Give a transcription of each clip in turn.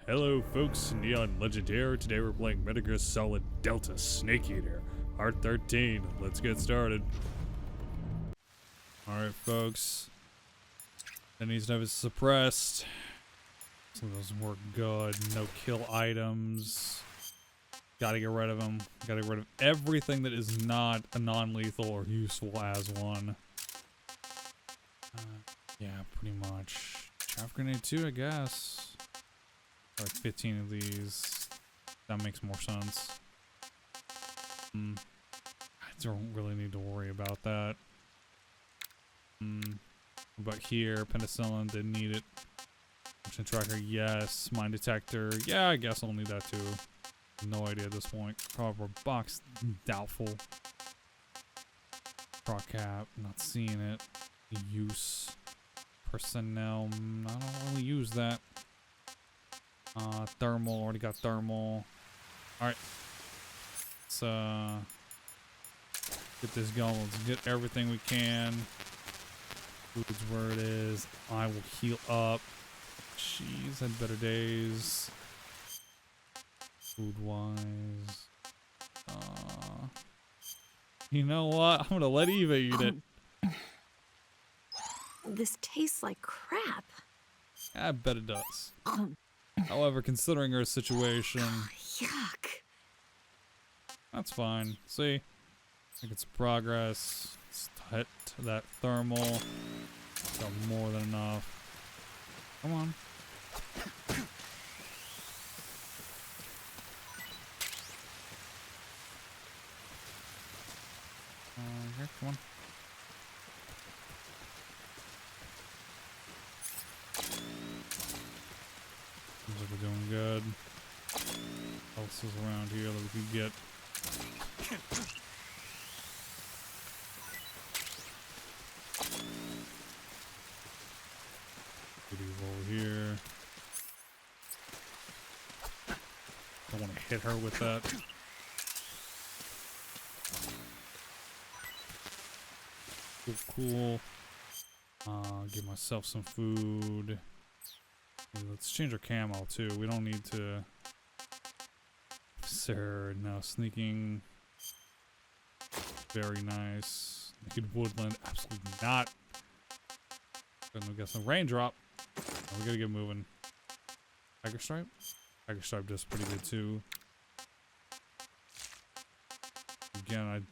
Hello folks, Neon Legend here. Today we're playing Metal Gear Solid Delta Snake Eater, Part 13. Let's get started. Alright folks, that needs to have it suppressed. So it doesn't work good. No kill items. Gotta get rid of them. Gotta get rid of everything that is not a non-lethal or useful as one. Yeah, pretty much. Chaff grenade too, I guess. Like 15 of these. That makes more sense. I don't really need to worry about that. But here, penicillin, didn't need it. Motion tracker, yes. Mine detector, yeah, I guess I'll need that too. No idea at this point. Cardboard box, doubtful. Proc cap, not seeing it. Use. Personnel, I don't really use that. Thermal, already got thermal. Alright. Let's get this going. Let's get everything we can. Food's where it is. I will heal up. Jeez, had better days. Food wise. You know what? I'm gonna let Eva eat it. This tastes like crap. I bet it does. However, considering her situation, Yuck. that's fine. See, make it some progress. Let's hit that thermal. Got more than enough. Come on. Here, come on. Seems like we're doing good. What else is around here that we can get? Good over here. Don't want to hit her with that. Cool. Give myself some food. Let's change our camo too. We don't need to. Sir, no sneaking. Very nice. Naked woodland, absolutely not. Gonna get some raindrop. Oh, we gotta get moving. Tiger stripe. Tiger stripe does pretty good too. Again,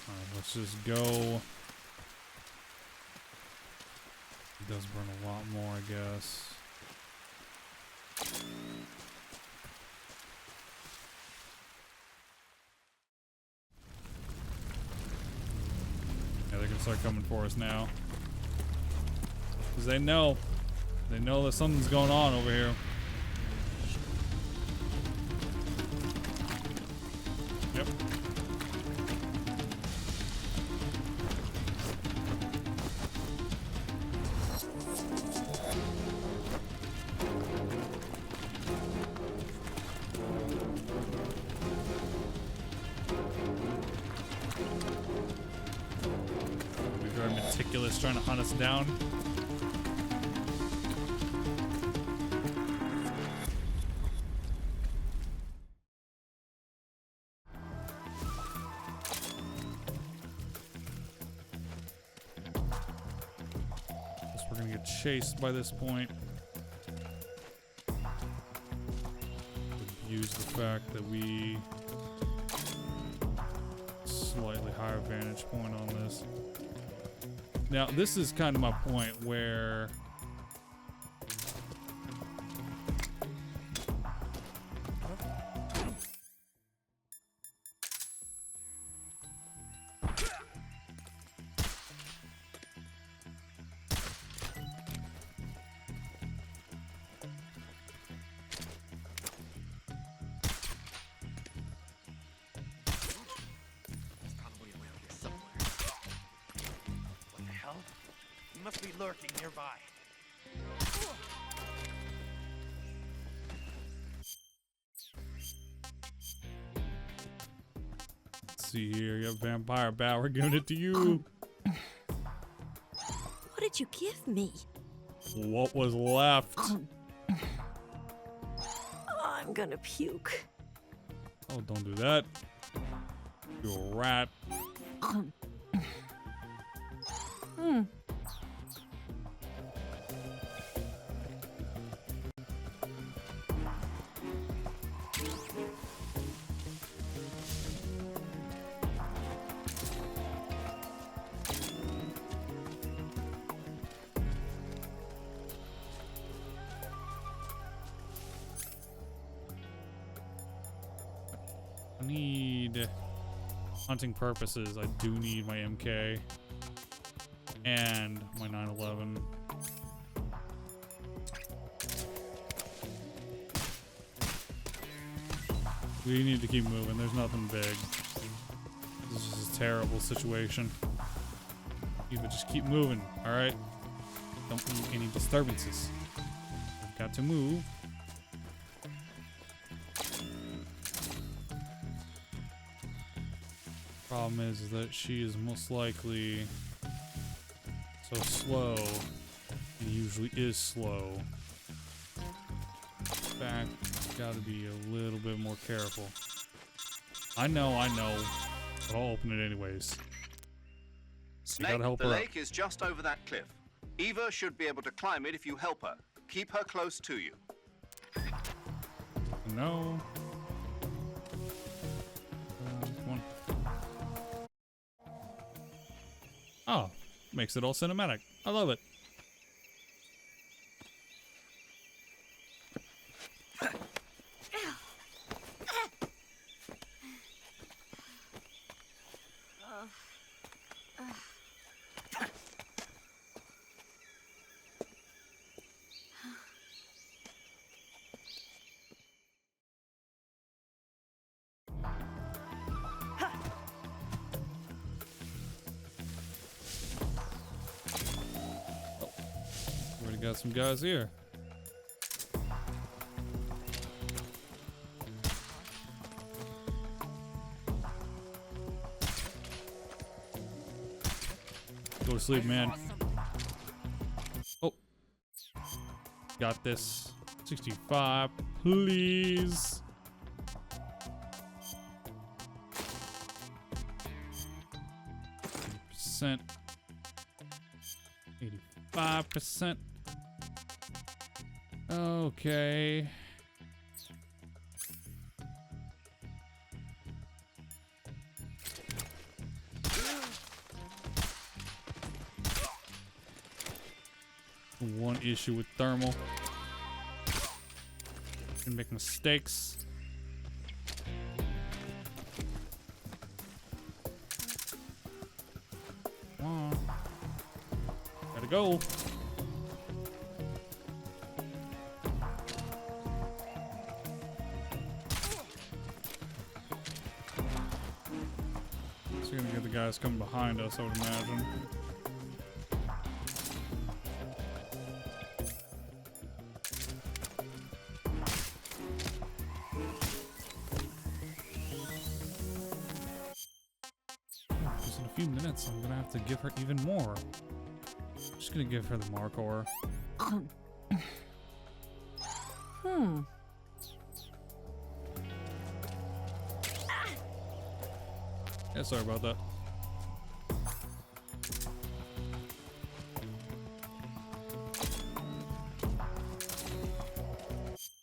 Alright, let's just go. It does burn a lot more, I guess. Yeah, they're gonna start coming for us now. Because they know that something's going on over here. Yep. Meticulous, trying to hunt us down. Guess we're gonna get chased by this point. Use the fact that we slightly higher vantage point on this. Now, this is kind of my point where he must be lurking nearby. let's see here, you have vampire bat, we're giving it to you. What did you give me? what was left. I'm gonna puke. Oh, don't do that. You're a rat. I need hunting purposes. I do need my MK and my 911. We need to keep moving. There's nothing big. This is just a terrible situation. You would just keep moving, all right? Don't need any disturbances. We've got to move. Problem is that she is most likely so slow, and usually is slow. In fact, gotta be a little bit more careful. I know, but I'll open it anyways. Snake, gotta help the her lake is just over that cliff. Eva should be able to climb it if you help her. Keep her close to you. No. Come on. Oh, makes it all cinematic. I love it. Already got some guys here. Go to sleep, man. Oh. Got this. 65, please. %. 85%. Okay. One issue with thermal. Can make mistakes. Come on. Gotta go. So you're gonna get the guys coming behind us, I would imagine. Just in a few minutes, I'm gonna have to give her even more. Just gonna give her the Markor. Yeah, sorry about that.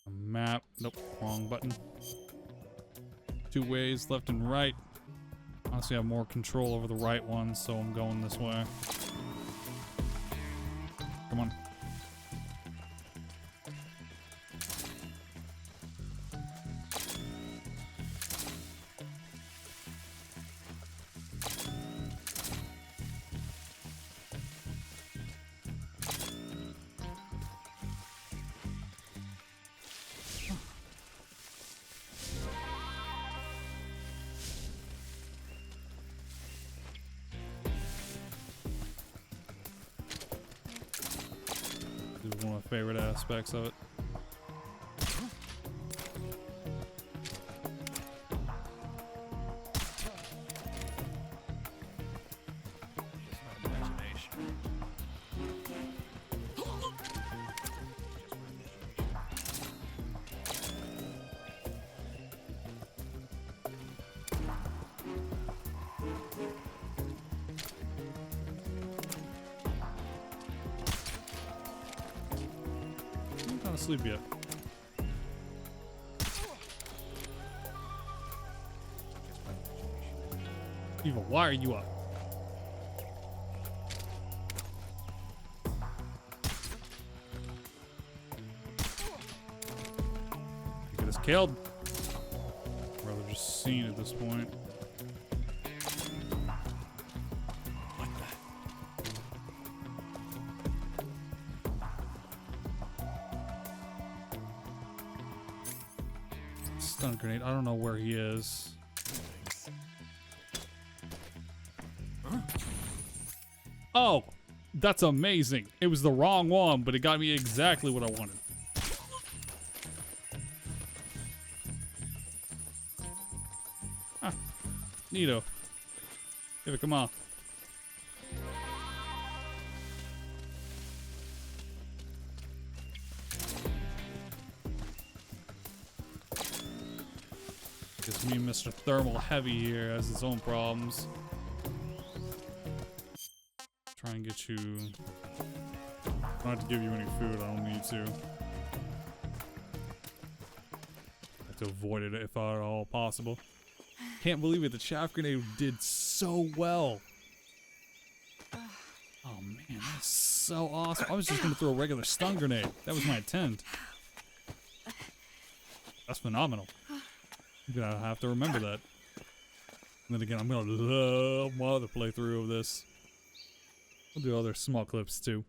A map. Nope, wrong button. Two ways, left and right. Honestly, I have more control over the right one, so I'm going this way. Come on. This is one of my favorite aspects of it. asleep yet. Eva, why are you up? Get us killed. Rather just seen at this point. What the? Stun grenade. I don't know where he is. Oh, that's amazing. It was the wrong one, but it got me exactly what I wanted. Huh. Neato. Give it, come on. Guess me and Mr. Thermal Heavy here has its own problems. Try and get you. I don't have to give you any food. I don't need to. I have to avoid it if at all possible. Can't believe it. The chaff grenade did so well. Oh man, that's so awesome. I was just gonna throw a regular stun grenade. That was my intent. That's phenomenal. I'm gonna have to remember that. And then again, I'm gonna love my other playthrough of this. We'll do other small clips too.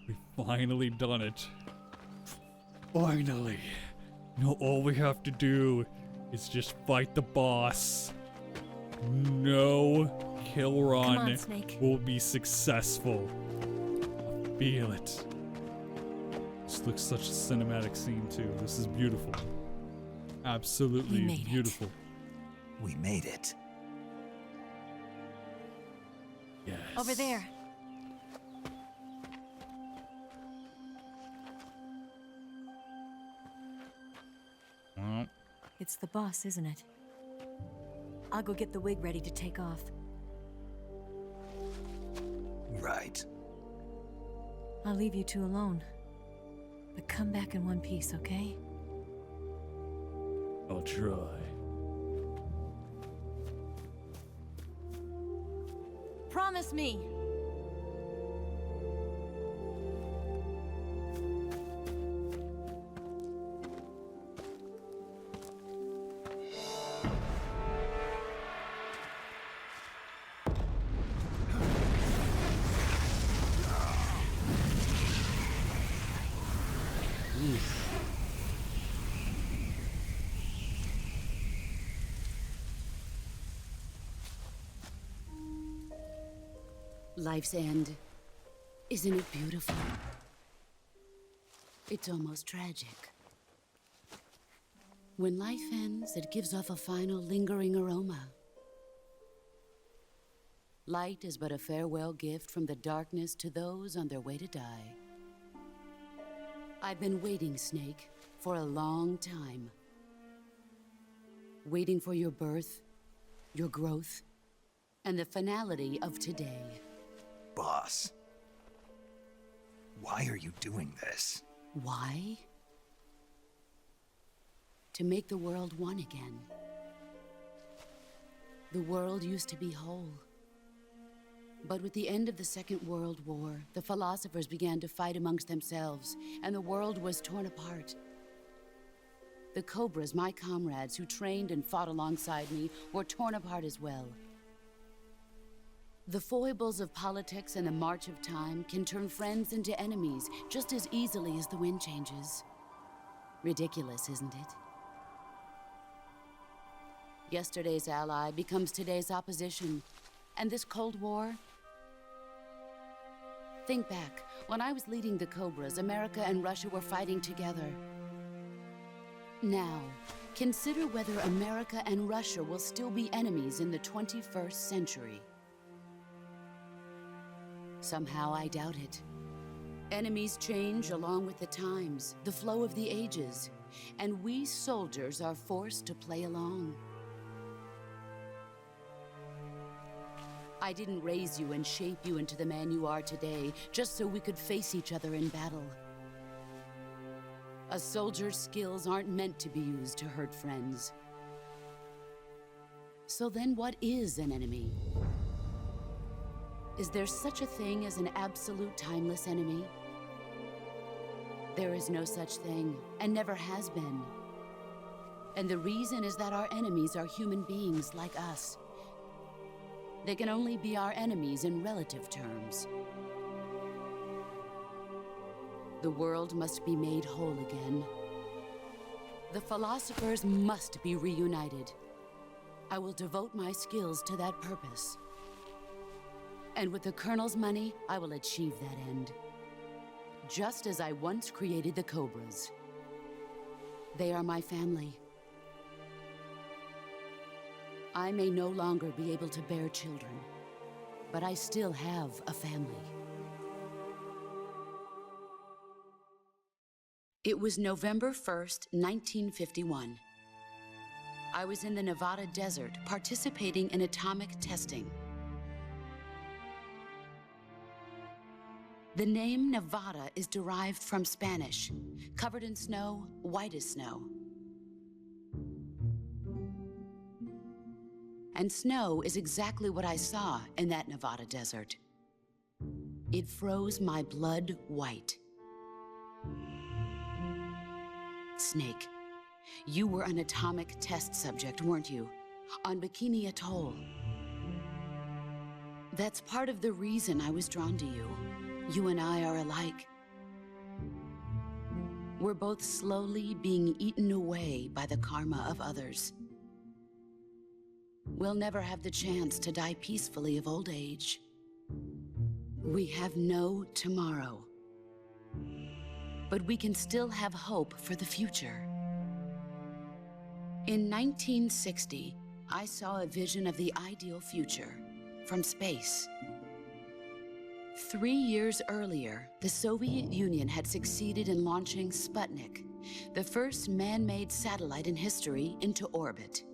We finally done it. Finally. Now all we have to do is just fight the boss. No kill run Come on, Snake. will be successful. I feel it. This looks such a cinematic scene too. This is beautiful. Absolutely beautiful. We made it. Yes. Over there. Well, It's the boss, isn't it? I'll go get the wig ready to take off. Right. I'll leave you two alone. But come back in one piece, okay? I'll try. Promise me! Life's end. Isn't it beautiful? It's almost tragic. When life ends, it gives off a final lingering aroma. Light is but a farewell gift from the darkness to those on their way to die. I've been waiting, Snake, for a long time. Waiting for your birth, your growth, and the finality of today. Boss. Why are you doing this? Why? To make the world one again. The world used to be whole. But with the end of the Second World War, the philosophers began to fight amongst themselves, and the world was torn apart. The Cobras, my comrades who trained and fought alongside me, were torn apart as well. The foibles of politics and the march of time can turn friends into enemies just as easily as the wind changes. Ridiculous, isn't it? Yesterday's ally becomes today's opposition. And this Cold War? Think back. When I was leading the Cobras, America and Russia were fighting together. Now, consider whether America and Russia will still be enemies in the 21st century. Somehow I doubt it. Enemies change along with the times, the flow of the ages, and we soldiers are forced to play along. I didn't raise you and shape you into the man you are today just so we could face each other in battle. A soldier's skills aren't meant to be used to hurt friends. So then what is an enemy? Is there such a thing as an absolute timeless enemy? There is no such thing, and never has been. And the reason is that our enemies are human beings like us. They can only be our enemies in relative terms. The world must be made whole again. The philosophers must be reunited. I will devote my skills to that purpose. And with the Colonel's money, I will achieve that end. Just as I once created the Cobras. They are my family. I may no longer be able to bear children, but I still have a family. It was November 1st, 1951. I was in the Nevada desert participating in atomic testing. The name Nevada is derived from Spanish, covered in snow, white as snow. And snow is exactly what I saw in that Nevada desert. It froze my blood white. Snake, you were an atomic test subject, weren't you? On Bikini Atoll. That's part of the reason I was drawn to you. You and I are alike. We're both slowly being eaten away by the karma of others. We'll never have the chance to die peacefully of old age. We have no tomorrow. But we can still have hope for the future. In 1960, I saw a vision of the ideal future from space. 3 years earlier, the Soviet Union had succeeded in launching Sputnik, the first man-made satellite in history, into orbit.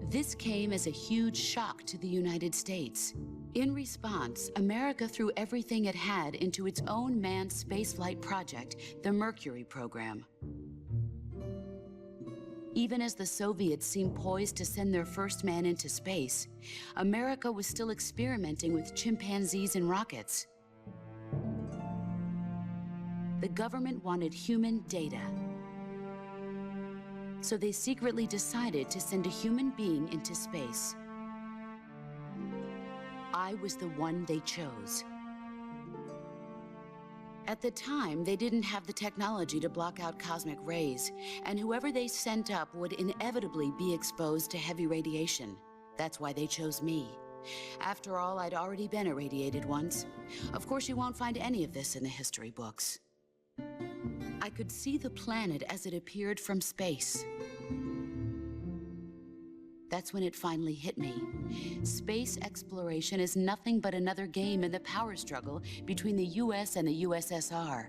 This came as a huge shock to the United States. In response, America threw everything it had into its own manned spaceflight project, the Mercury program. Even as the Soviets seemed poised to send their first man into space, America was still experimenting with chimpanzees and rockets. The government wanted human data. So they secretly decided to send a human being into space. I was the one they chose. At the time, they didn't have the technology to block out cosmic rays, and whoever they sent up would inevitably be exposed to heavy radiation. That's why they chose me. After all, I'd already been irradiated once. Of course, you won't find any of this in the history books. I could see the planet as it appeared from space. That's when it finally hit me. Space exploration is nothing but another game in the power struggle between the US and the USSR.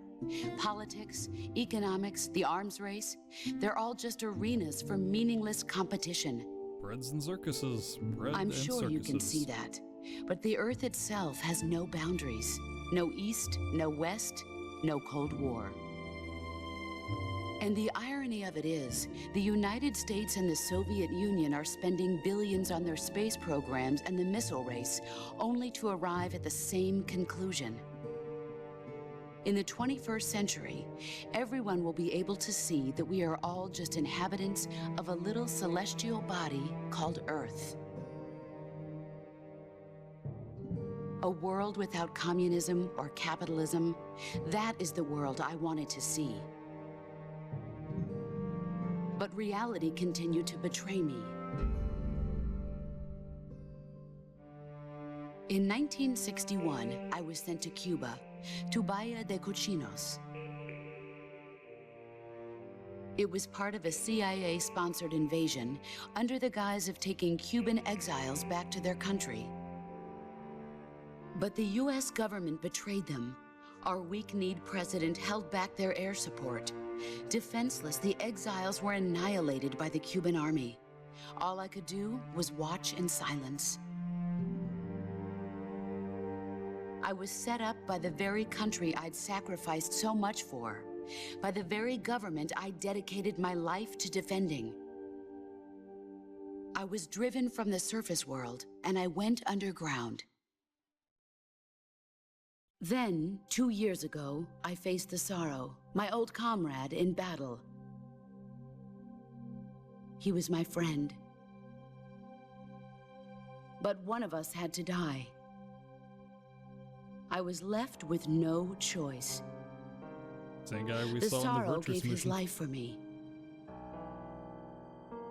Politics, economics, the arms race, they're all just arenas for meaningless competition. Breads and circuses. I'm sure you can see that. But the Earth itself has no boundaries. No East, no West, no Cold War. And the irony of it is, the United States and the Soviet Union are spending billions on their space programs and the missile race, only to arrive at the same conclusion. In the 21st century, everyone will be able to see that we are all just inhabitants of a little celestial body called Earth. A world without communism or capitalism, that is the world I wanted to see. But reality continued to betray me. In 1961, I was sent to Cuba, to Bahia de Cochinos. It was part of a CIA-sponsored invasion under the guise of taking Cuban exiles back to their country. But the US government betrayed them. Our weak-kneed president held back their air support. Defenseless, the exiles were annihilated by the Cuban army. All I could do was watch in silence. I was set up by the very country I'd sacrificed so much for, by the very government I dedicated my life to defending. I was driven from the surface world, and I went underground. Then, 2 years ago, I faced the Sorrow, my old comrade in battle. He was my friend. But one of us had to die. I was left with no choice. Same guy we The saw in the Sorrow Virtuous gave his mission. life for me.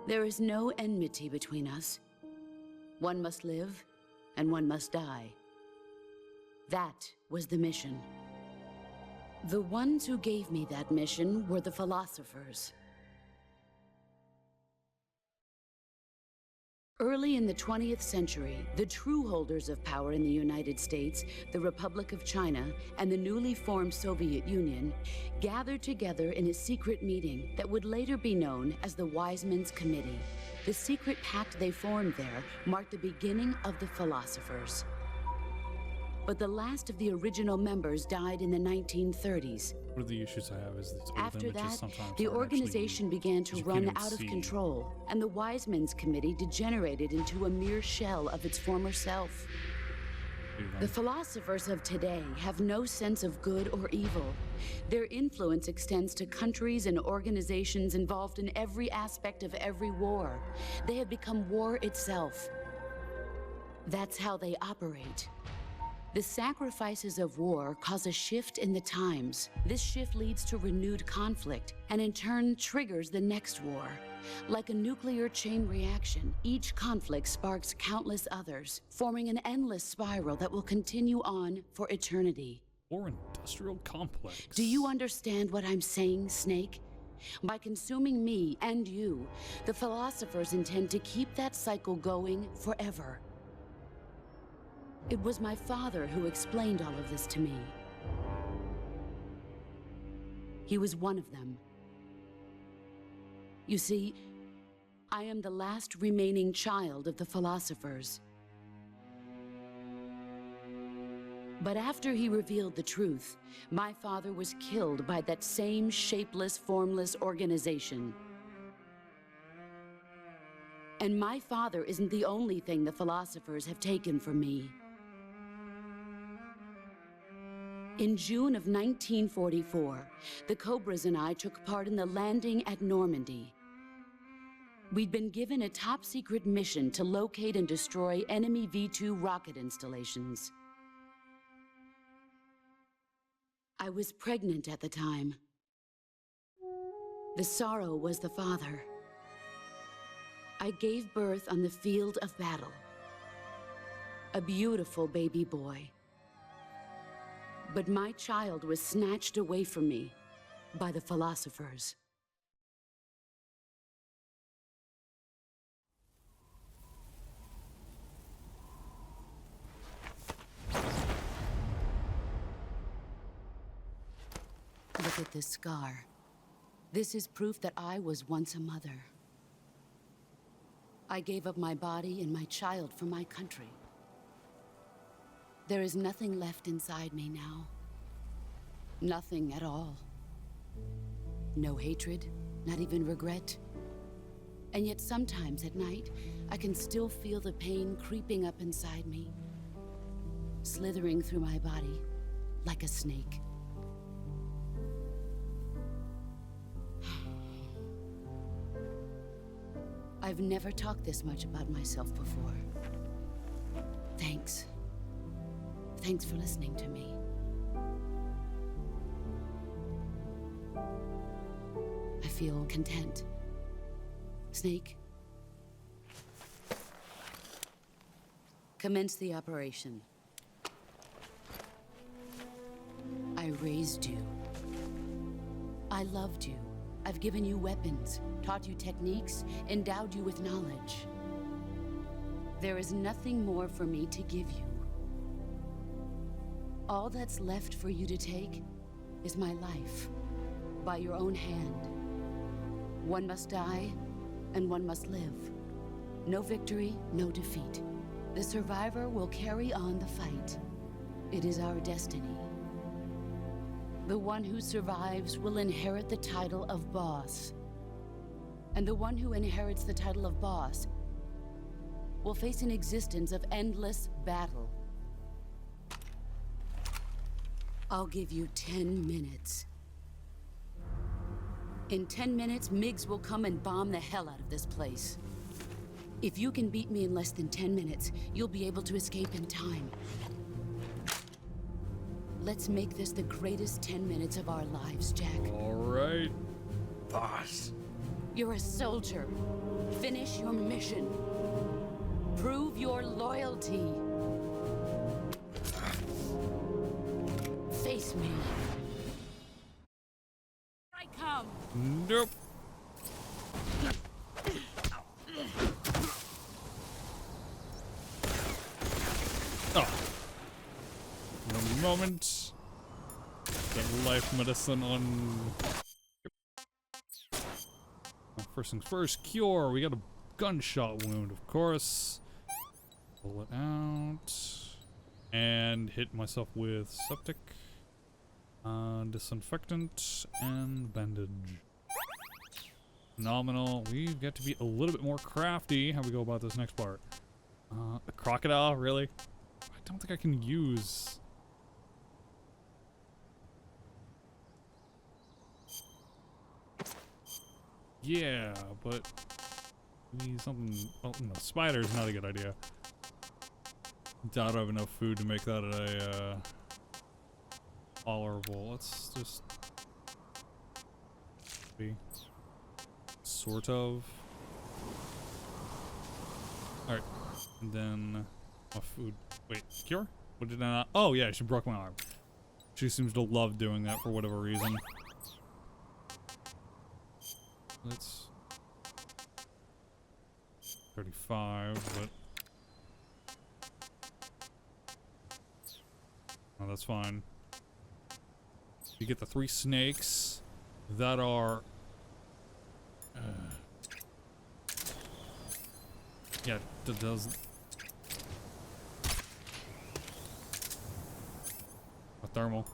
There is no enmity between us. One must live, and one must die. That was the mission. The ones who gave me that mission were the philosophers. Early in the 20th century, the true holders of power in the United States, the Republic of China, and the newly formed Soviet Union gathered together in a secret meeting that would later be known as the Wise Men's Committee. The secret pact they formed there marked the beginning of the philosophers. But the last of the original members died in the 1930s. One of the issues I have is these old After images that, sometimes the aren't organization actually, began to you run can't even out of see. control, and the Wise Men's Committee degenerated into a mere shell of its former self. The philosophers of today have no sense of good or evil. Their influence extends to countries and organizations involved in every aspect of every war. They have become war itself. That's how they operate. The sacrifices of war cause a shift in the times. This shift leads to renewed conflict, and in turn triggers the next war. Like a nuclear chain reaction, each conflict sparks countless others, forming an endless spiral that will continue on for eternity. Or industrial complex. Do you understand what I'm saying, Snake? By consuming me and you, the philosophers intend to keep that cycle going forever. It was my father who explained all of this to me. He was one of them. You see, I am the last remaining child of the philosophers. But after he revealed the truth, my father was killed by that same shapeless, formless organization. And my father isn't the only thing the philosophers have taken from me. In June of 1944, the Cobras and I took part in the landing at Normandy. We'd been given a top-secret mission to locate and destroy enemy V-2 rocket installations. I was pregnant at the time. The Sorrow was the father. I gave birth on the field of battle. A beautiful baby boy. But my child was snatched away from me by the philosophers. Look at this scar. This is proof that I was once a mother. I gave up my body and my child for my country. There is nothing left inside me now. Nothing at all. No hatred, not even regret. And yet sometimes at night, I can still feel the pain creeping up inside me, slithering through my body like a snake. I've never talked this much about myself before. Thanks. Thanks for listening to me. I feel content. Snake, commence the operation. I raised you. I loved you. I've given you weapons, taught you techniques, endowed you with knowledge. There is nothing more for me to give you. All that's left for you to take is my life, by your own hand. One must die, and one must live. No victory, no defeat. The survivor will carry on the fight. It is our destiny. The one who survives will inherit the title of boss. And the one who inherits the title of boss will face an existence of endless battle. I'll give you 10 minutes. In 10 minutes, Miggs will come and bomb the hell out of this place. If you can beat me in less than 10 minutes, you'll be able to escape in time. Let's make this the greatest 10 minutes of our lives, Jack. All right. Boss. You're a soldier. Finish your mission. Prove your loyalty. Face me. Here I come. Nope. Oh. One moment. Got life medicine on. First things first, cure. We got a gunshot wound, of course. Pull it out. And hit myself with septic. Disinfectant and bandage. Phenomenal. We've got to be a little bit more crafty. How we go about this next part? A crocodile, really? I don't think I can use. Yeah, but we need something. Oh no, spider is not a good idea. Doubt I have enough food to make that a tolerable. Let's just be sort of. All right, and then my food. Wait, cure? What did I not? Oh yeah, she broke my arm. She seems to love doing that for whatever reason. Let's 35, but oh, that's fine. You get the 3 snakes that are yeah, that does a thermal.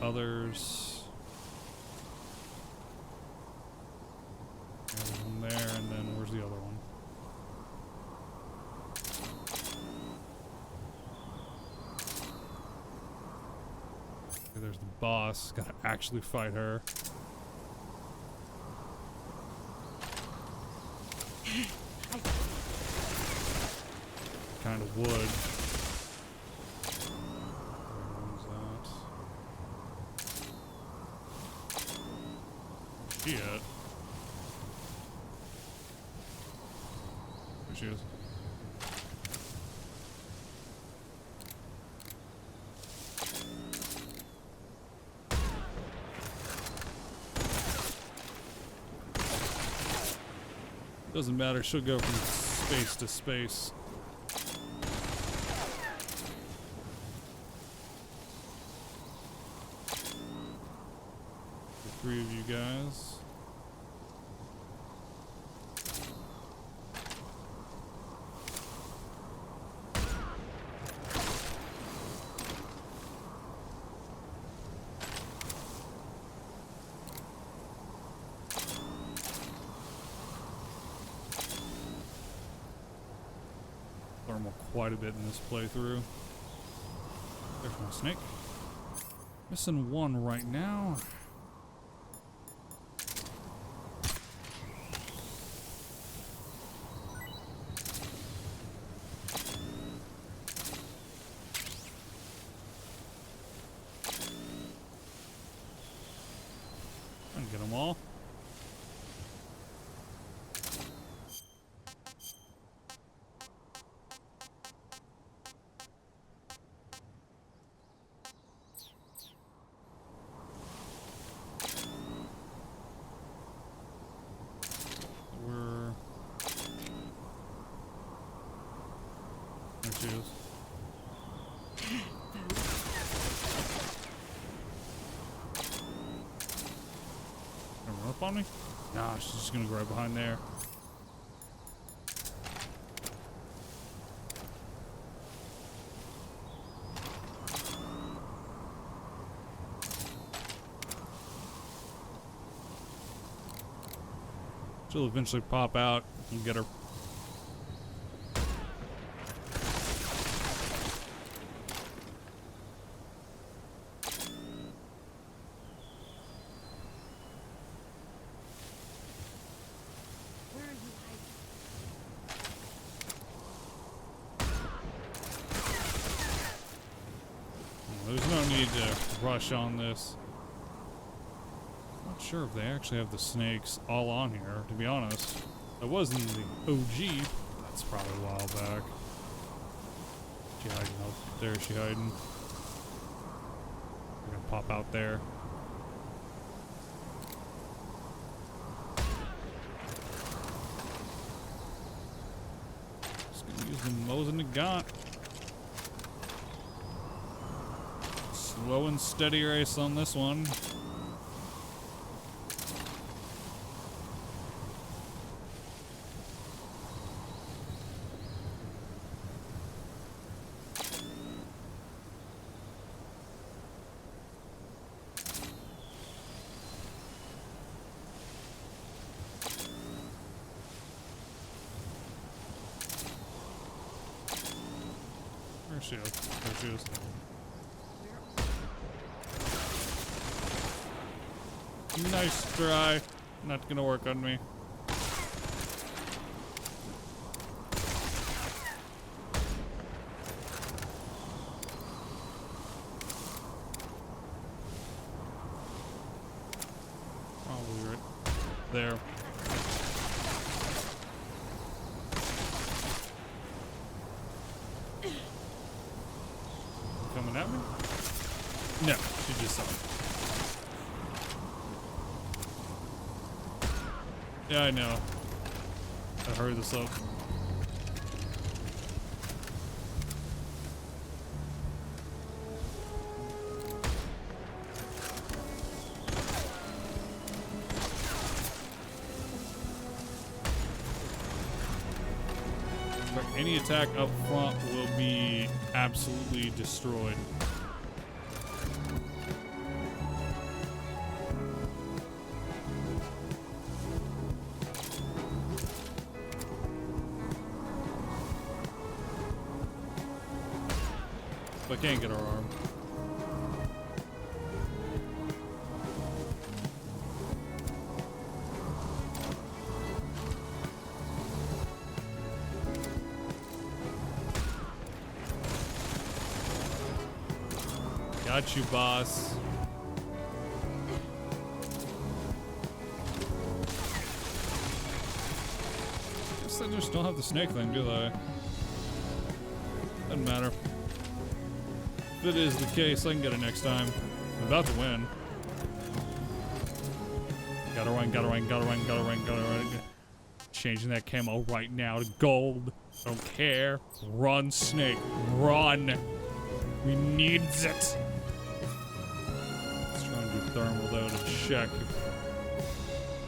Others. There's one there, and then where's the other one? Okay, there's the boss. Gotta actually fight her. Kind of would. Shit. There she is. Doesn't matter, she'll go from space to space. The 3 of you guys. Thermal quite a bit in this playthrough. There's my snake. Missing 1 right now. I can get them all. There she is. Gonna run up on me? Nah, she's just gonna go right behind there. She'll eventually pop out and get her. Where are you hiding? There's no need to rush on this. Not sure if they actually have the snakes all on here, to be honest. It wasn't the OG. That's probably a while back. She hiding out there, she hiding. We're gonna pop out there. Just gonna use the Mosin Nagant. Slow and steady race on this one. Where she is? There she is. Nice try. Not gonna work on me. Probably right there. Coming at me? No, she just saw me. Yeah, I know. I heard this up. But any attack up front will be absolutely destroyed. But can't get her arm. Got you, boss. Guess they just don't have the snake thing, do they? Doesn't matter. If it is the case, I can get it next time. I'm about to win. Gotta run, gotta run, gotta run, gotta run, gotta run. Changing that camo right now to gold. Don't care. Run, snake. Run. We need it. Let's try and do thermal though to check.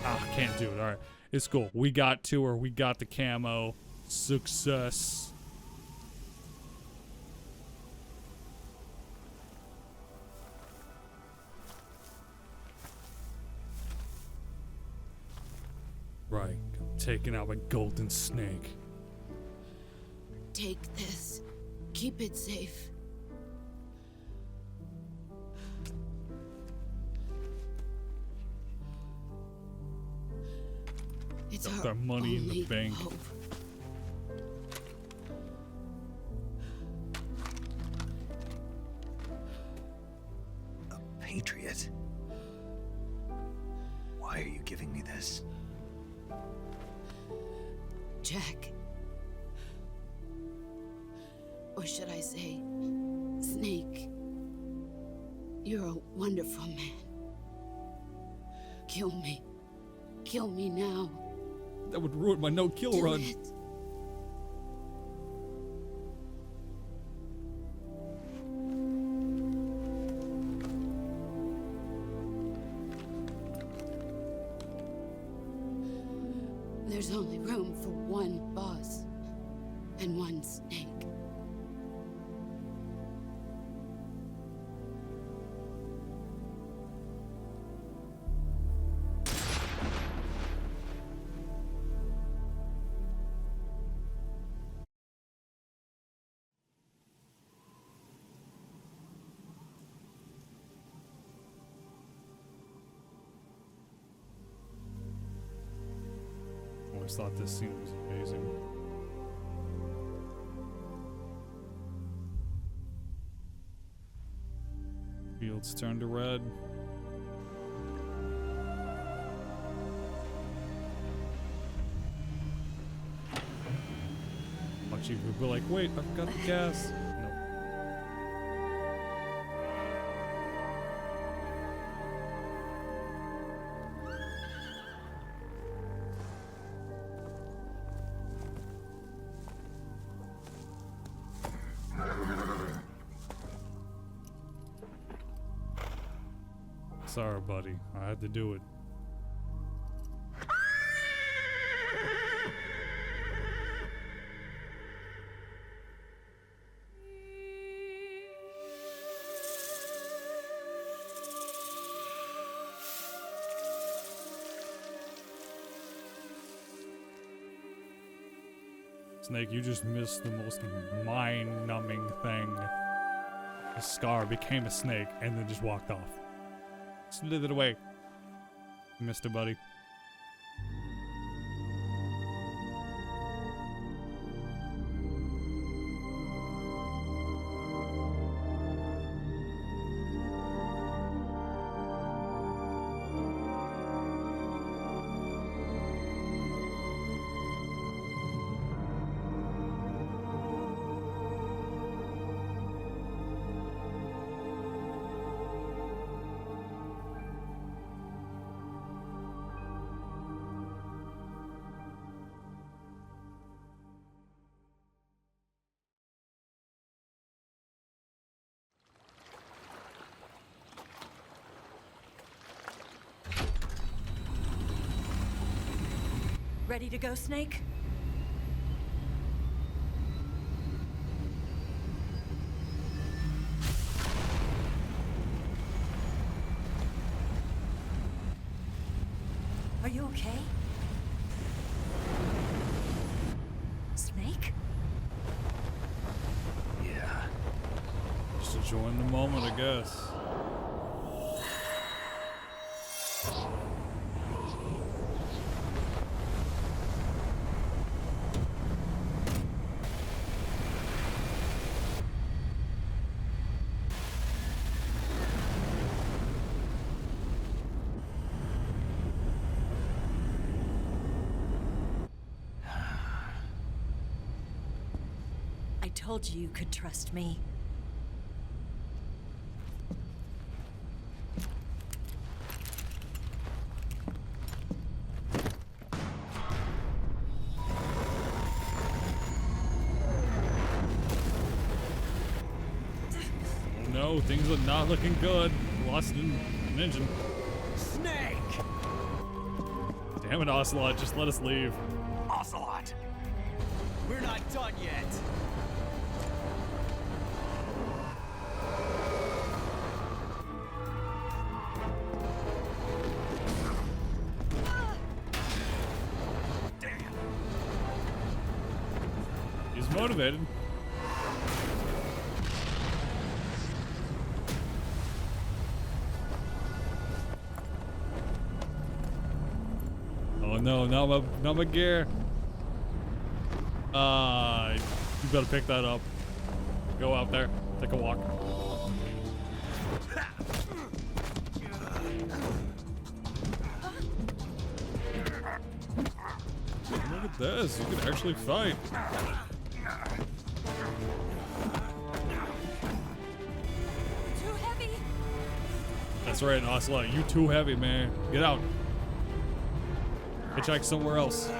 Ah, can't do it. Alright. It's cool. We got to her. We got the camo. Success. Right, I'm taking out my golden snake. Take this. Keep it safe. It's Got our that money in the only bank. hope. A patriot? Why are you giving me this? Jack. Or should I say, Snake. You're a wonderful man. Kill me. Kill me now. That would ruin my no-kill Do run. it. There's only room for one boss and one snake. always thought this scene was amazing. Fields turn to red. Watch you be like, wait, I forgot the gas. Nope. Sorry, buddy. I had to do it. Snake, you just missed the most mind-numbing thing. The Scar became a snake and then just walked off. Slithered away. Missed it, buddy. Ready to go, Snake? Are you okay? Snake? Yeah. Just enjoying the moment, I guess. I told you you could trust me. Oh no, things are not looking good. Lost an engine. Snake! Damn it, Ocelot, just let us leave. Ocelot! We're not done yet. He's motivated. Oh no, not my gear. You better pick that up. Go out there, take a walk. Look at this, you can actually fight. Too heavy! That's right, Ocelot, you too heavy, man. Get out. Hitchhike somewhere else.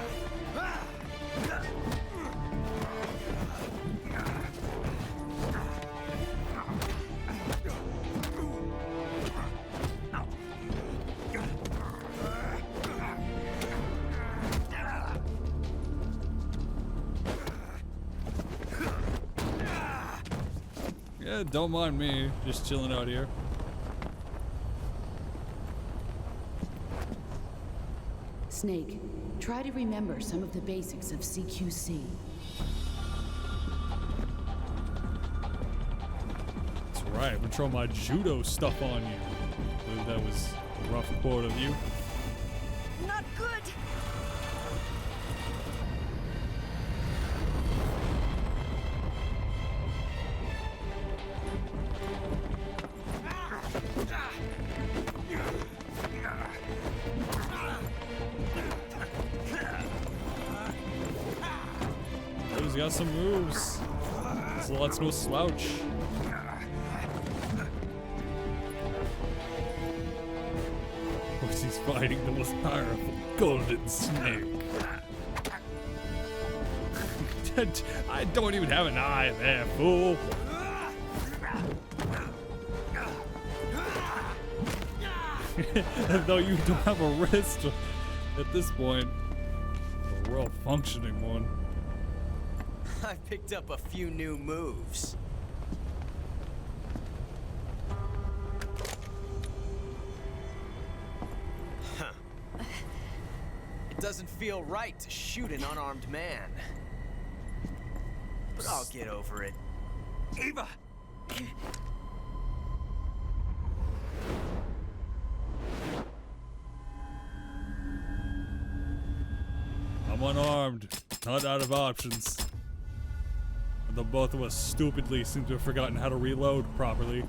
Yeah, don't mind me, just chilling out here. Snake, try to remember some of the basics of CQC. That's right, I'm gonna throw my judo stuff on you. I believe that was a rough quote of you. Not good! got some moves. So let's no slouch. Of course, he's fighting the most powerful golden snake. I don't even have an eye there, fool. Though you don't have a wrist at this point. A real functioning one. I picked up a few new moves. Huh. It doesn't feel right to shoot an unarmed man. But I'll get over it. Eva! I'm unarmed, not out of options. And the both of us stupidly seem to have forgotten how to reload properly.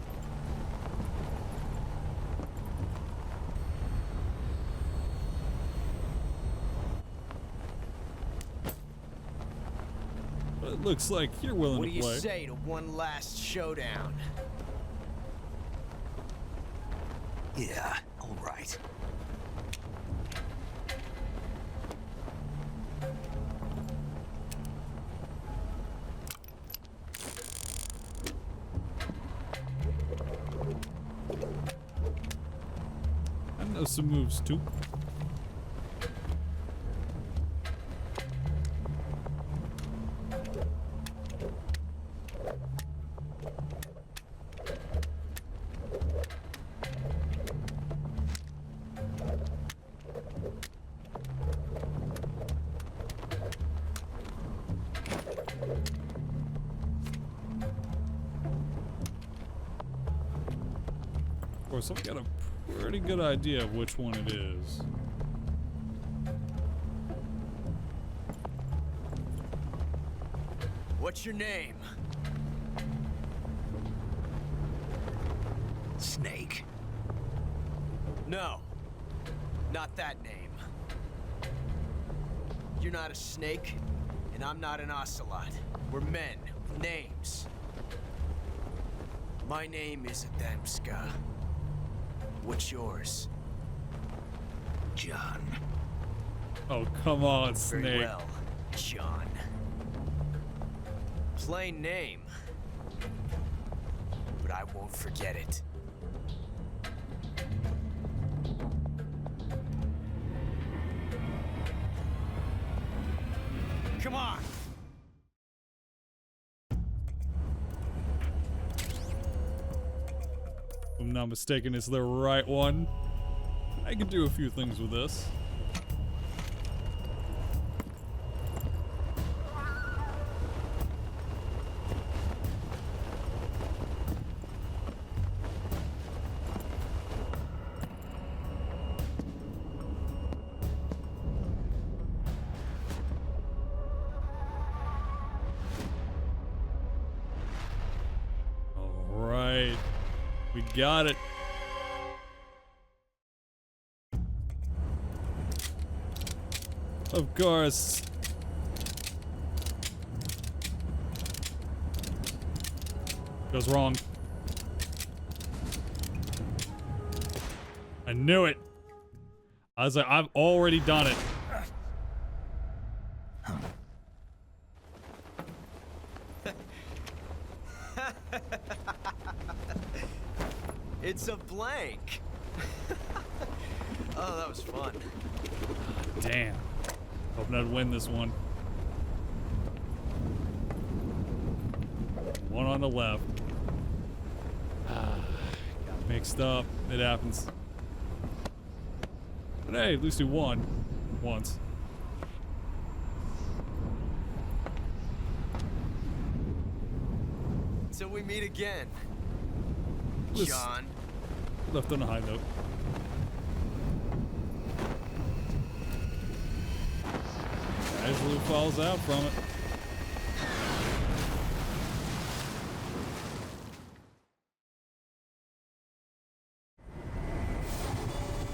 But it looks like you're willing What to do you play. say to one last showdown? Yeah, all right. I know some moves too. Of course, I've got a pretty good idea of which one it is. What's your name? Snake. No, not that name. You're not a snake, and I'm not an ocelot. We're men with names. My name is Adamska. What's yours? John. Oh, come on, Very Snake. well, John. Plain name. But I won't forget it. Come on! If I'm not mistaken, it's the right one. I can do a few things with this. All right, we got it. Of course. Goes wrong. I knew it. I was like, I've already done it. It's a blank. Oh, that was fun. Damn. Hoping I'd win this one. One on the left. Got mixed up. It happens. But hey, at least we won. Once. Till we meet again, Let's- John. Left on a high note. Casually falls out from it.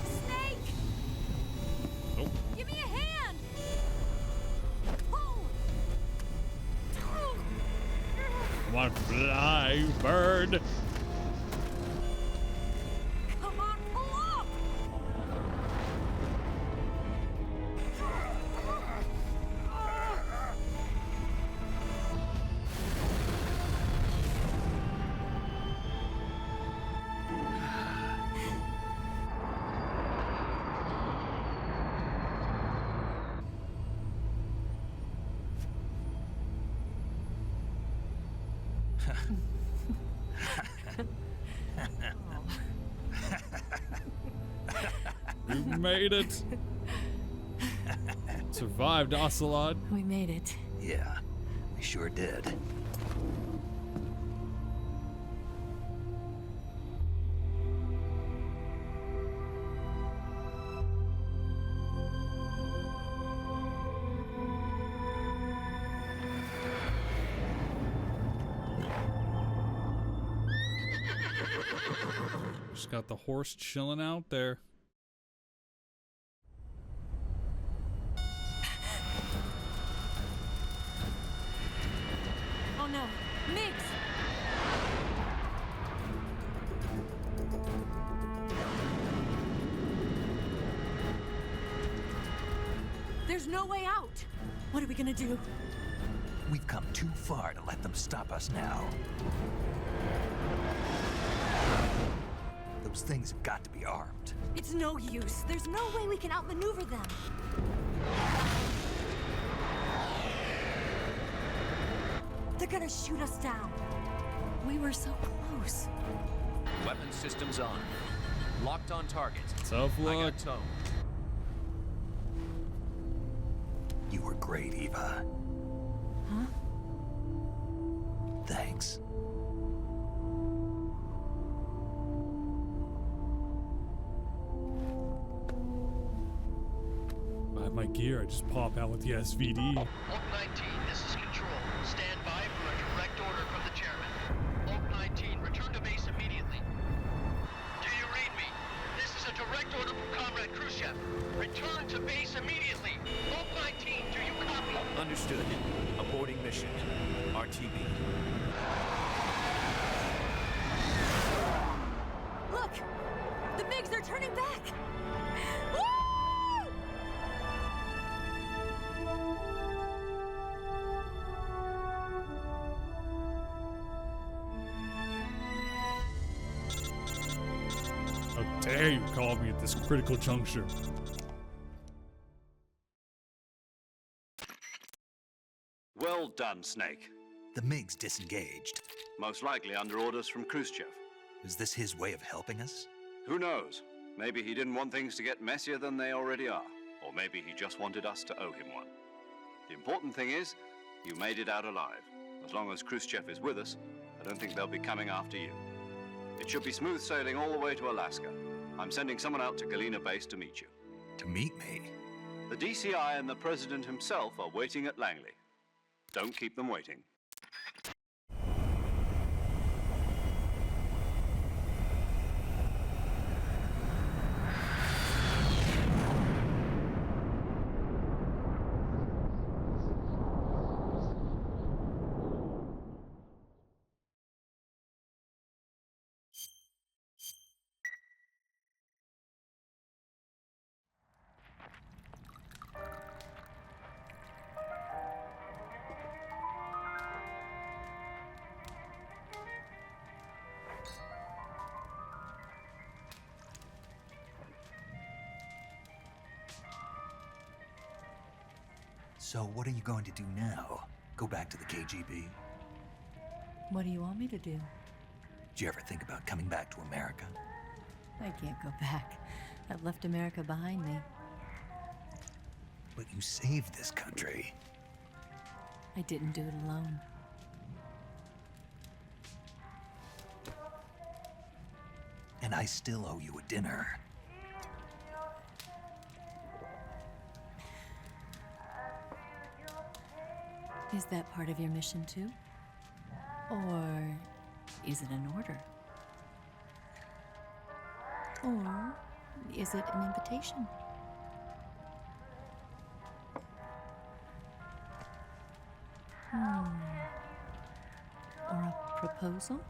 Snake! Nope. Give me a hand! Pull! Come on, fly, bird. Come on, pull up! We made it. Survived, Ocelot. We made it. Yeah, we sure did. Just got the horse chilling out there. Oh no, Migs! There's no way out! What are we gonna do? We've come too far to let them stop us now. Those things have got to be armed. It's no use. There's no way we can outmaneuver them. They're gonna shoot us down. We were so close. Weapon systems on. Locked on target. Tough I luck. got tow. You were great, Eva. Huh? Thanks. I have my gear. I just pop out with the SVD. Oak 19, this is Control. Stand by for a direct order from the chairman. Oak 19, return to base immediately. Do you read me? This is a direct order from Comrade Khrushchev. Return to base immediately. Oak 19, do you copy? Understood. Aborting mission. RTB. Look! The MiGs are turning back! Woo! How dare you call me at this critical juncture? Well done, Snake. The MiGs disengaged. Most likely under orders from Khrushchev. Is this his way of helping us? Who knows? Maybe he didn't want things to get messier than they already are. Or maybe he just wanted us to owe him one. The important thing is, you made it out alive. As long as Khrushchev is with us, I don't think they'll be coming after you. It should be smooth sailing all the way to Alaska. I'm sending someone out to Galena Base to meet you. To meet me? The DCI and the President himself are waiting at Langley. Don't keep them waiting. So what are you going to do now? Go back to the KGB? What do you want me to do? Did you ever think about coming back to America? I can't go back. I've left America behind me. But you saved this country. I didn't do it alone. And I still owe you a dinner. Is that part of your mission too? Or is it an order? Or is it an invitation? Or a proposal?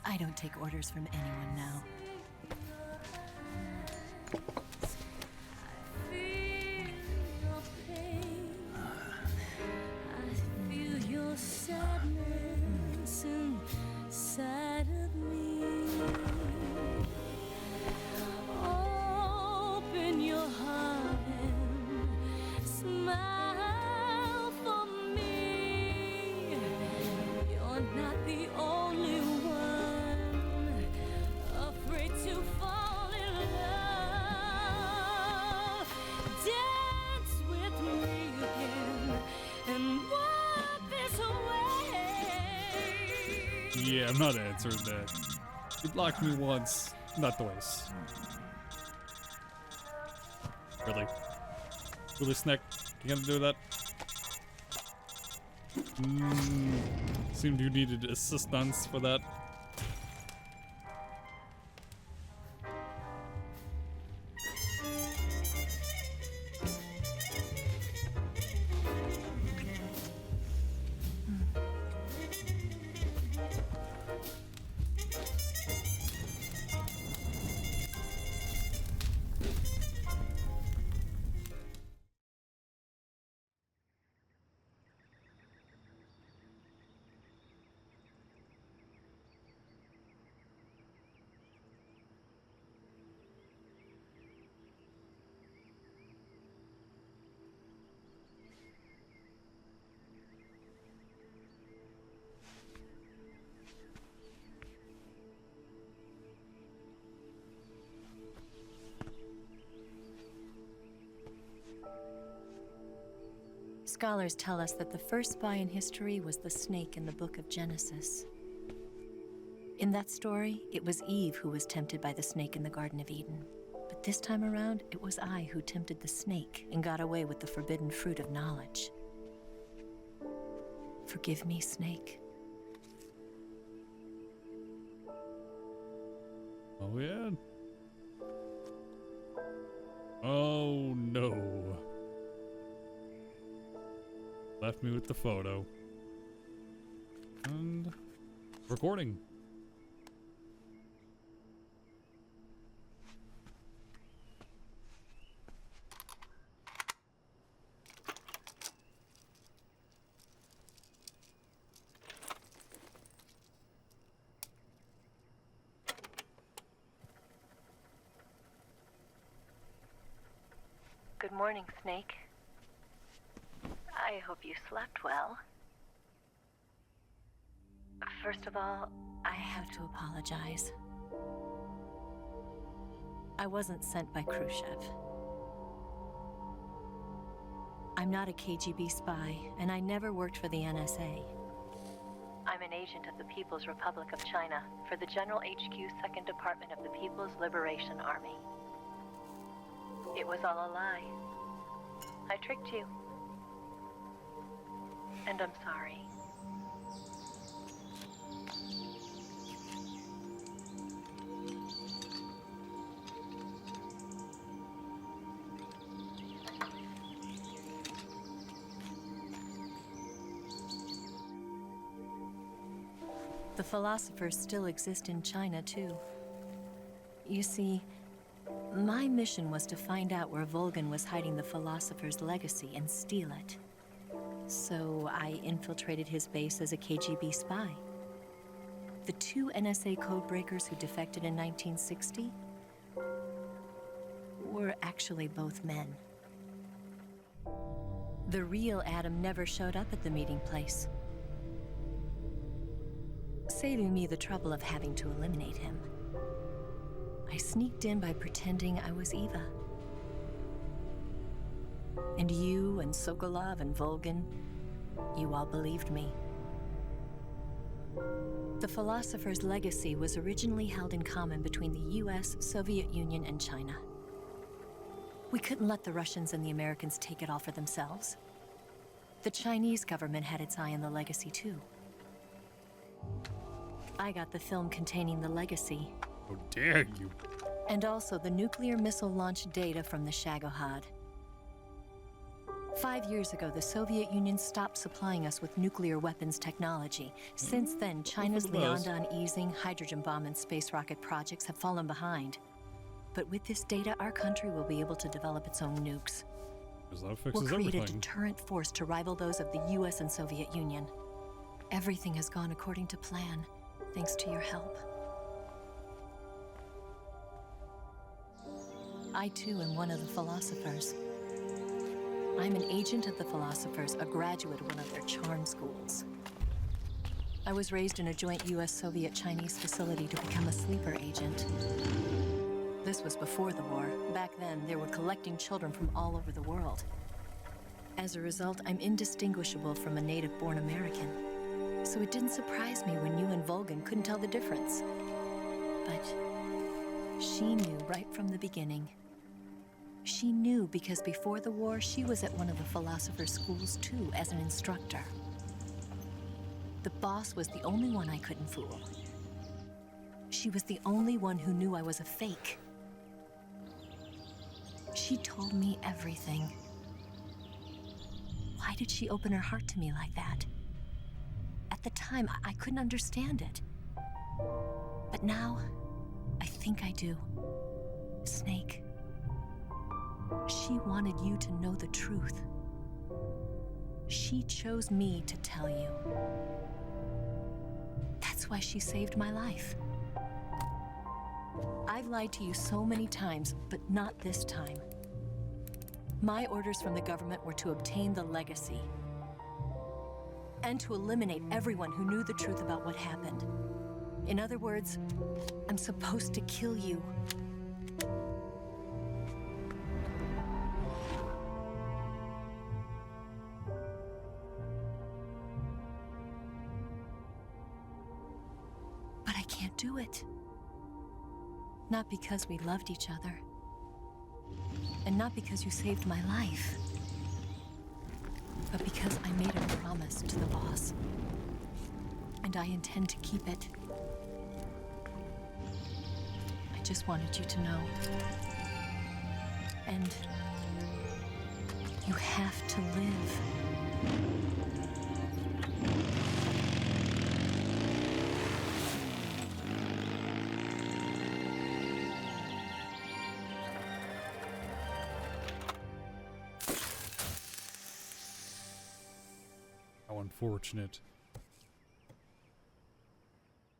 I don't take orders from anyone now. Yeah, I'm not answering that. You blocked me once, not twice. Really? Really, Snack? You gonna do that? Seemed you needed assistance for that. Scholars tell us that the first spy in history was the snake in the book of Genesis. In that story, it was Eve who was tempted by the snake in the Garden of Eden. But this time around, it was I who tempted the snake and got away with the forbidden fruit of knowledge. Forgive me, Snake. Oh, yeah. Oh, no. Left me with the photo. And recording. Good morning, Snake. I hope you slept well. First of all, I have to apologize. I wasn't sent by Khrushchev. I'm not a KGB spy, and I never worked for the NSA. I'm an agent of the People's Republic of China for the General HQ 2nd Department of the People's Liberation Army. It was all a lie. I tricked you. And I'm sorry. The philosophers still exist in China, too. You see, my mission was to find out where Volgan was hiding the philosopher's legacy and steal it. So I infiltrated his base as a KGB spy. The 2 NSA codebreakers who defected in 1960 were actually both men. The real Adam never showed up at the meeting place, saving me the trouble of having to eliminate him. I sneaked in by pretending I was Eva. And you and Sokolov and Volgan, you all believed me. The philosopher's legacy was originally held in common between the US, Soviet Union, and China. We couldn't let the Russians and the Americans take it all for themselves. The Chinese government had its eye on the legacy too. I got the film containing the legacy. How dare you? And also the nuclear missile launch data from the Shagohod. 5 years ago, the Soviet Union stopped supplying us with nuclear weapons technology. Since then, China's Liaodong easing, hydrogen bomb, and space rocket projects have fallen behind. But with this data, our country will be able to develop its own nukes. That We'll fixes create a everything. deterrent force to rival those of the US and Soviet Union. Everything has gone according to plan, thanks to your help. I too am one of the philosophers. I'm an agent of the philosophers, a graduate of one of their charm schools. I was raised in a joint US-Soviet-Chinese facility to become a sleeper agent. This was before the war. Back then, they were collecting children from all over the world. As a result, I'm indistinguishable from a native-born American. So it didn't surprise me when you and Vulcan couldn't tell the difference. But she knew right from the beginning. She knew because before the war, she was at one of the philosopher's schools too, as an instructor. The boss was the only one I couldn't fool. She was the only one who knew I was a fake. She told me everything. Why did she open her heart to me like that? At the time, I couldn't understand it. But now, I think I do. Snake. She wanted you to know the truth. She chose me to tell you. That's why she saved my life. I've lied to you so many times, but not this time. My orders from the government were to obtain the legacy and to eliminate everyone who knew the truth about what happened. In other words, I'm supposed to kill you. But I can't do it. Not because we loved each other. And not because you saved my life. But because I made a promise to the boss. And I intend to keep it. I just wanted you to know. And you have to live. How unfortunate.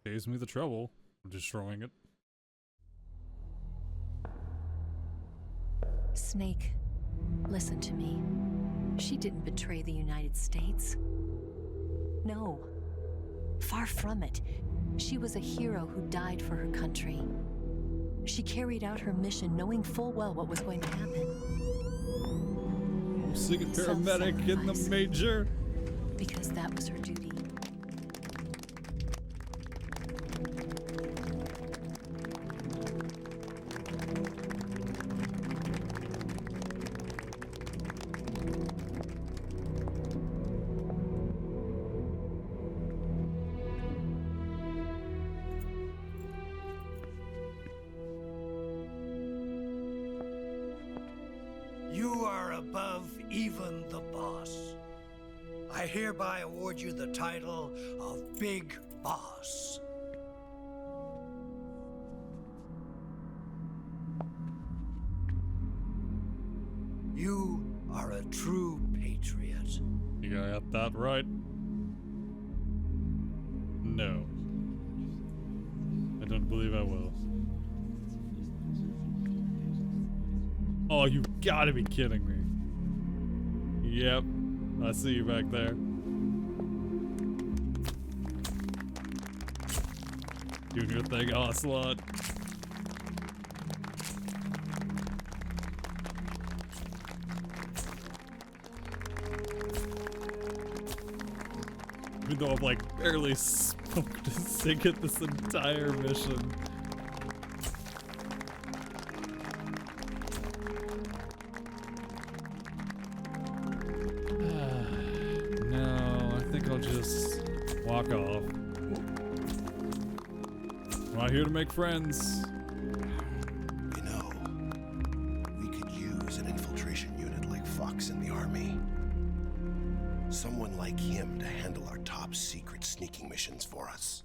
Saves me the trouble of destroying it. Snake, listen to me. She didn't betray the United States. No. Far from it. She was a hero who died for her country. She carried out her mission knowing full well what was going to happen. I'm singing paramedic in the major. Because that was her duty. You are above even the boss. I hereby award you the title of Big Boss. You are a true patriot. You got that right? No. I don't believe I will. Oh, you gotta be kidding me. Yep. I see you back there. Doing your thing, Ocelot. Even though I've like barely spoke to sing it this entire mission. Walk off. I'm not here to make friends. You know, we could use an infiltration unit like fuck. bucks in the army. Someone like him to handle our top secret sneaking missions for us.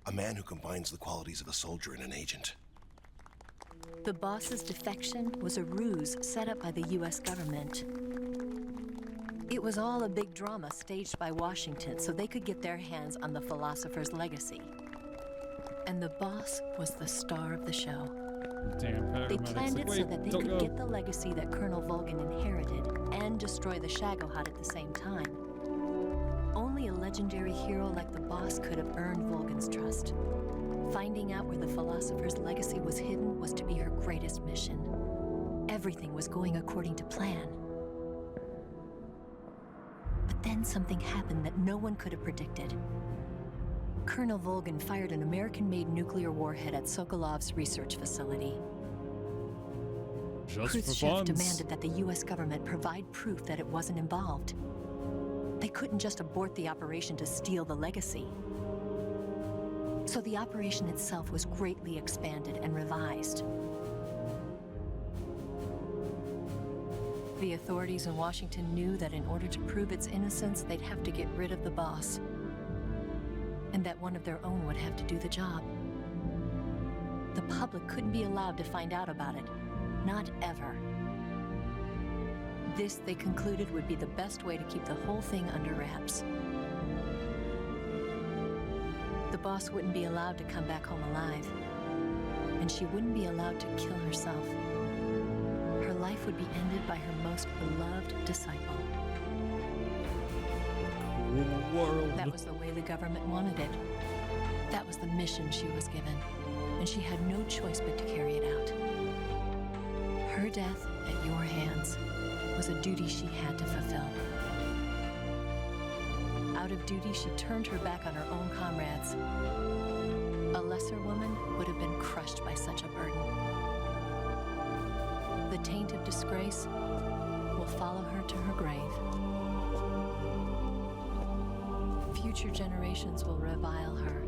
A man who combines the qualities of a soldier and an agent. The boss's defection was a ruse set up by the US government. It was all a big drama staged by Washington so they could get their hands on the philosopher's legacy. And the boss was the star of the show. Damn, They planned it so that they could get the legacy that Colonel Volgan inherited and destroy the Shagohod at the same time. Only a legendary hero like the boss could have earned Volgan's trust. Finding out where the philosopher's legacy was hidden was to be her greatest mission. Everything was going according to plan. But then something happened that no one could have predicted. Colonel Volgan fired an American-made nuclear warhead at Sokolov's research facility. Just for Khrushchev funds. demanded that the US government provide proof that it wasn't involved. They couldn't just abort the operation to steal the legacy. So the operation itself was greatly expanded and revised. The authorities in Washington knew that in order to prove its innocence, they'd have to get rid of the boss, and that one of their own would have to do the job. The public couldn't be allowed to find out about it. Not ever. This, they concluded, would be the best way to keep the whole thing under wraps. The boss wouldn't be allowed to come back home alive, and she wouldn't be allowed to kill herself. Her life would be ended by her most beloved disciple. World. That was the way the government wanted it. That was the mission she was given, and she had no choice but to carry it out. Her death at your hands was a duty she had to fulfill. Out of duty, she turned her back on her own comrades. A lesser woman would have been crushed by such a burden. The taint of disgrace will follow her to her grave. Future generations will revile her.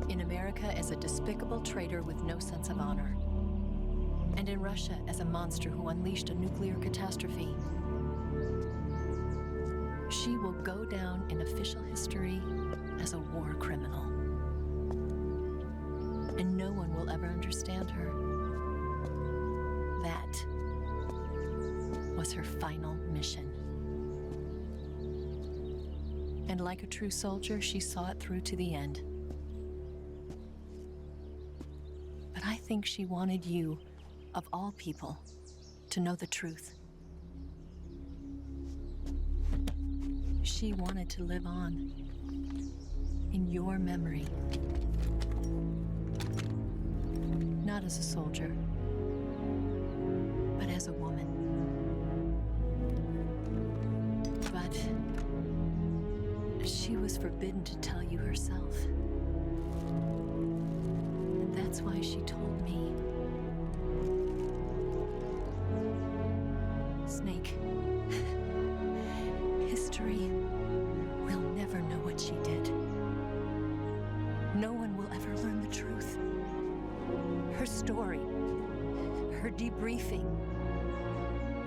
In America as a despicable traitor with no sense of honor. And in Russia as a monster who unleashed a nuclear catastrophe. She will go down in official history as a war criminal. And no one will ever understand her. That was her final mission. And like a true soldier, she saw it through to the end. But I think she wanted you, of all people, to know the truth. She wanted to live on in your memory. Not as a soldier, but as a woman. But she was forbidden to tell you herself. And that's why she told me. Snake, history will never know what she did. No one will ever learn the truth. Her story, her debriefing,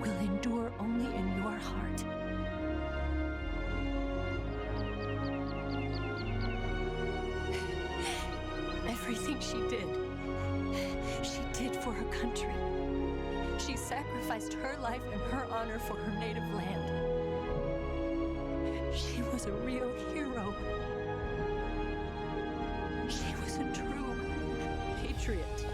will endure only in your heart. Everything she did for her country. She sacrificed her life and her honor for her native land. She was a real hero. She was a true patriot.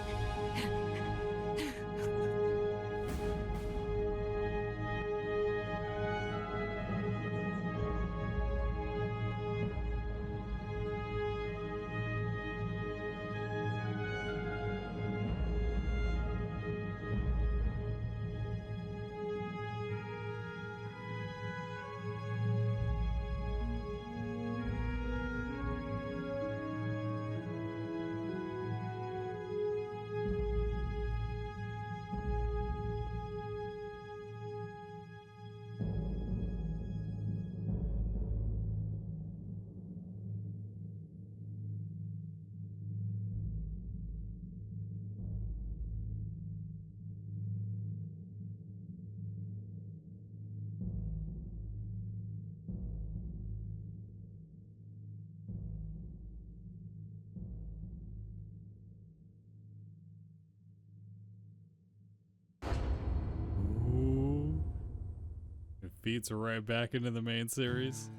beats are right back into the main series.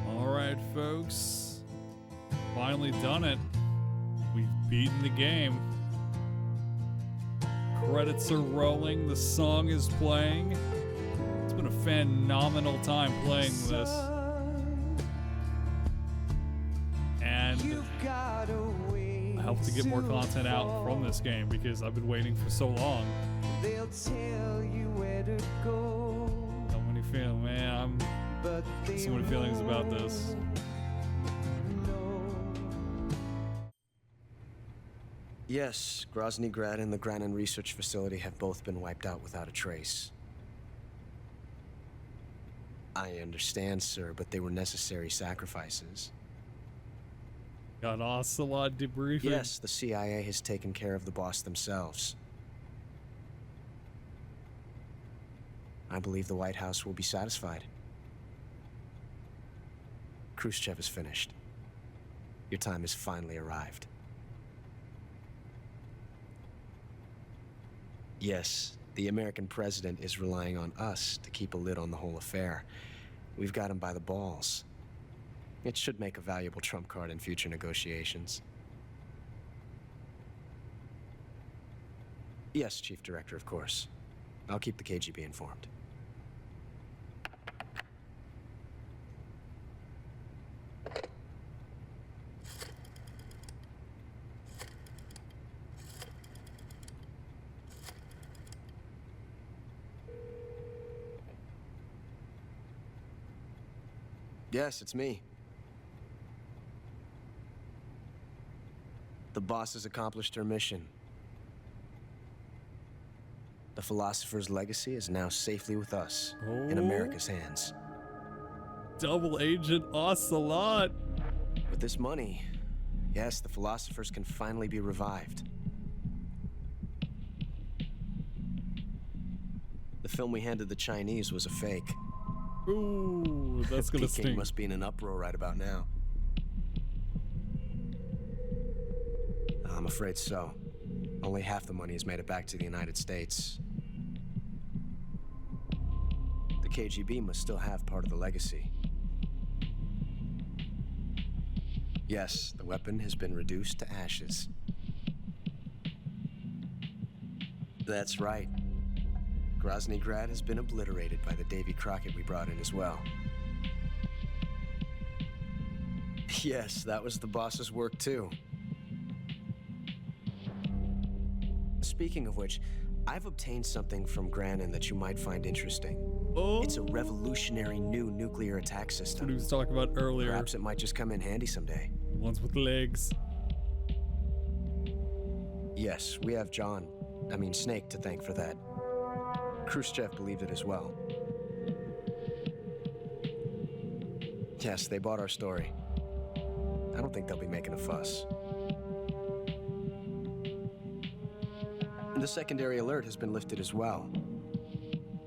Alright, folks. Finally done it. We've beaten the game. Credits are rolling. The song is playing. It's been a phenomenal time playing this. And I hope to get more content out from this game because I've been waiting for so long. They'll tell you where to go. So many feelings, man. So many feelings about this. Yes, Grozny Grad and the Granin Research Facility have both been wiped out without a trace. I understand, sir, but they were necessary sacrifices. Got Ocelot debriefing. Yes, the CIA has taken care of the boss themselves. I believe the White House will be satisfied. Khrushchev is finished. Your time has finally arrived. Yes, the American president is relying on us to keep a lid on the whole affair. We've got him by the balls. It should make a valuable trump card in future negotiations. Yes, Chief Director, of course. I'll keep the KGB informed. Yes, it's me. The boss has accomplished her mission. The philosopher's legacy is now safely with us, in America's hands. Double Agent Ocelot. With this money, yes, the philosophers can finally be revived. The film we handed the Chinese was a fake. Ooh, that's gonna Peking stink. must be in an uproar right about now. I'm afraid so. Only half the money has made it back to the United States. The KGB must still have part of the legacy. Yes, the weapon has been reduced to ashes. That's right. Grozny Grad has been obliterated by the Davy Crockett we brought in as well. Yes, that was the boss's work too. Speaking of which, I've obtained something from Granin that you might find interesting. Oh. It's a revolutionary new nuclear attack system. What he was talking about earlier. Perhaps it might just come in handy someday. Ones with legs. Yes, we have Snake to thank for that. Khrushchev believed it as well. Yes, they bought our story. I don't think they'll be making a fuss. The secondary alert has been lifted as well.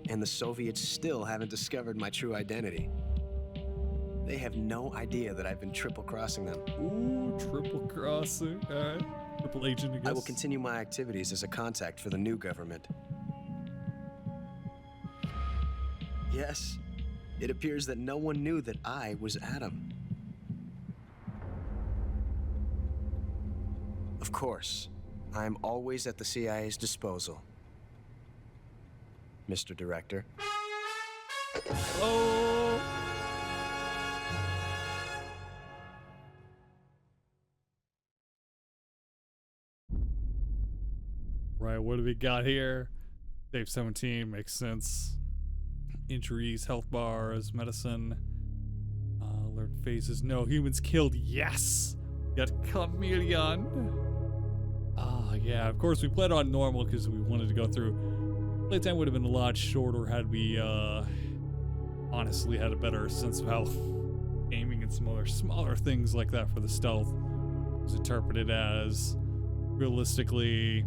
And the Soviets still haven't discovered my true identity. They have no idea that I've been triple-crossing them. Ooh, triple-crossing. Alright. Triple agent, I guess. I will continue my activities as a contact for the new government. Yes, it appears that no one knew that I was Adam. Of course, I'm always at the CIA's disposal, Mr. Director. Oh! Right, what do we got here? Save 17 makes sense. Injuries, health bars, medicine. Alert phases. No humans killed. Yes! Got chameleon. Yeah, of course we played on normal because we wanted to go through. Playtime would have been a lot shorter had we honestly had a better sense of how aiming and smaller things like that for the stealth was interpreted as. Realistically,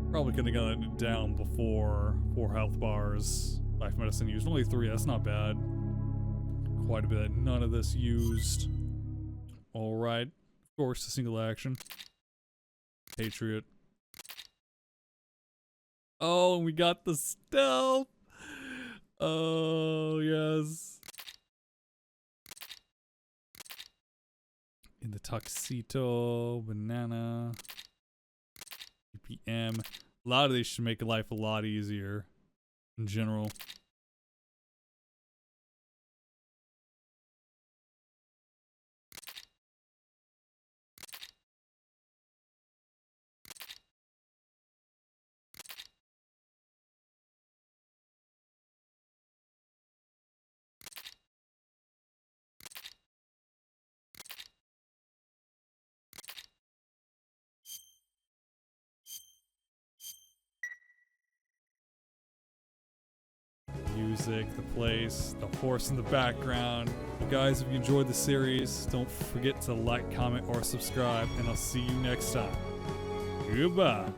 probably could have gotten it down before 4 health bars. Life medicine used only 3. That's not bad. Quite a bit. None of this used. All right. Of course, the single action. Patriot. Oh, and we got the stealth. Oh, yes. In the tuxedo, banana, BPM. A lot of these should make life a lot easier in general. Music, the place, the horse in the background. You guys, if you enjoyed the series, don't forget to like, comment, or subscribe, and I'll see you next time. Goodbye.